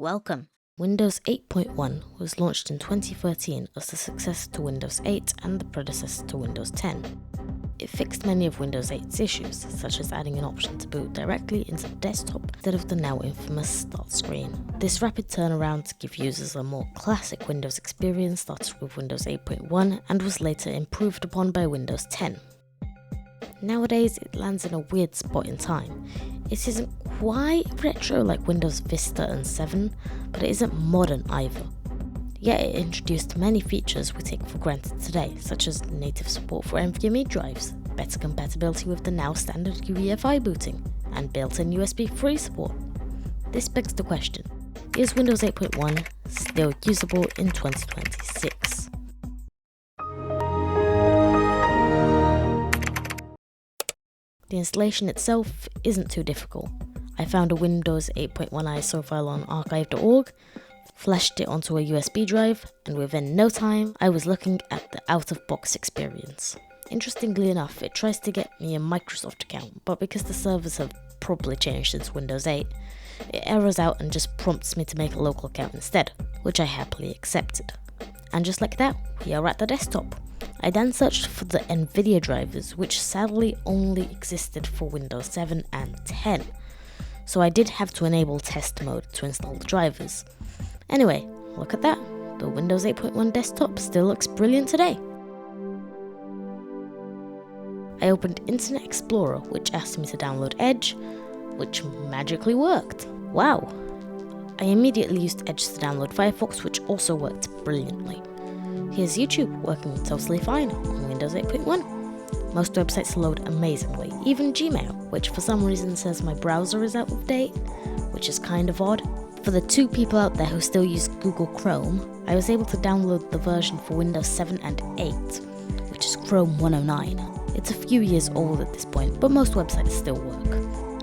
Welcome! Windows 8.1 was launched in 2013 as the successor to Windows 8 and the predecessor to Windows 10. It fixed many of Windows 8's issues, such as adding an option to boot directly into the desktop instead of the now infamous start screen. This rapid turnaround to give users a more classic Windows experience started with Windows 8.1 and was later improved upon by Windows 10. Nowadays, it lands in a weird spot in time. It isn't quite retro like Windows Vista and 7, but it isn't modern either. Yet it introduced many features we take for granted today, such as native support for NVMe drives, better compatibility with the now standard UEFI booting, and built-in USB 3 support. This begs the question, is Windows 8.1 still usable in 2026? The installation itself isn't too difficult. I found a Windows 8.1 ISO file on archive.org, flashed it onto a USB drive, and within no time I was looking at the out-of-box experience. Interestingly enough, it tries to get me a Microsoft account, but because the servers have probably changed since Windows 8, it errors out and just prompts me to make a local account instead, which I happily accepted. And just like that, we are at the desktop. I then searched for the NVIDIA drivers, which sadly only existed for Windows 7 and 10. So I did have to enable test mode to install the drivers. Anyway, look at that. The Windows 8.1 desktop still looks brilliant today. I opened Internet Explorer, which asked me to download Edge, which magically worked. Wow! I immediately used Edge to download Firefox, which also worked brilliantly. Here's YouTube working totally fine on Windows 8.1. Most websites load amazingly, even Gmail, which for some reason says my browser is out of date, which is kind of odd. For the 2 people out there who still use Google Chrome, I was able to download the version for Windows 7 and 8, which is Chrome 109. It's a few years old at this point, but most websites still work.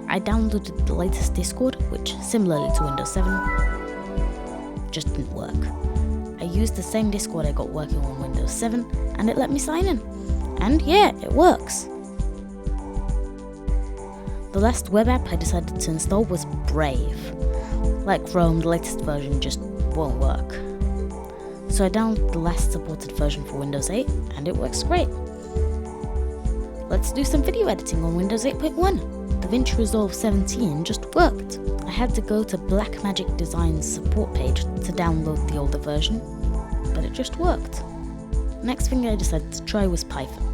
I downloaded the latest Discord, which, similarly to Windows 7, just didn't work. I used the same Discord I got working on Windows 7, and it let me sign in. And yeah, it works. The last web app I decided to install was Brave. Like Chrome, the latest version just won't work. So I downloaded the last supported version for Windows 8, and it works great. Let's do some video editing on Windows 8.1. DaVinci Resolve 17 just worked. I had to go to Blackmagic Design's support page to download the older version, but it just worked. Next thing I decided to try was Python.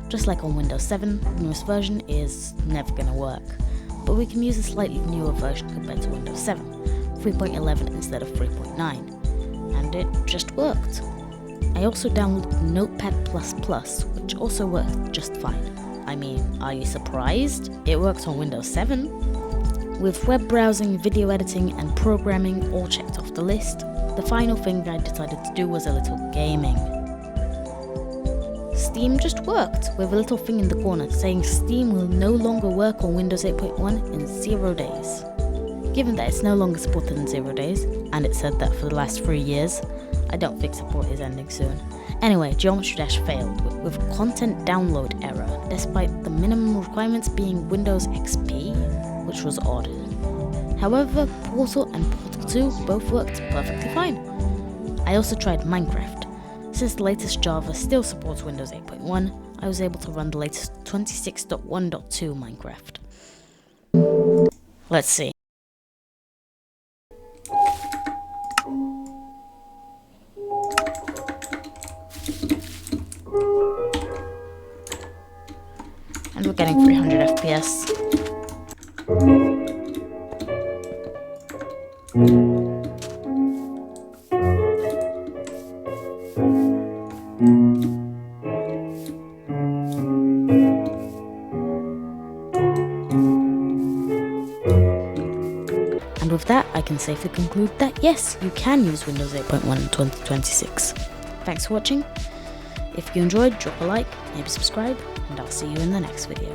Just like on Windows 7, the newest version is never gonna work, but we can use a slightly newer version compared to Windows 7, 3.11 instead of 3.9, and it just worked. I also downloaded Notepad++, which also worked just fine. I mean, are you surprised? It works on Windows 7. With web browsing, video editing, and programming all checked off the list, the final thing I decided to do was a little gaming. Steam just worked, with a little thing in the corner saying Steam will no longer work on Windows 8.1 in 0 days. Given that it's no longer supported in 0 days, and it said that for the last 3 years, I don't think support is ending soon. Anyway, Geometry Dash failed with content download error, despite the minimum requirements being Windows XP, which was odd. However, Portal and Portal 2 both worked perfectly fine. I also tried Minecraft. Since the latest Java still supports Windows 8.1, I was able to run the latest 26.1.2 Minecraft. Let's see. And we're getting 300 FPS. And with that, I can safely conclude that yes, you can use Windows 8.1 in 2026. Thanks for watching. If you enjoyed, drop a like, maybe subscribe, and I'll see you in the next video.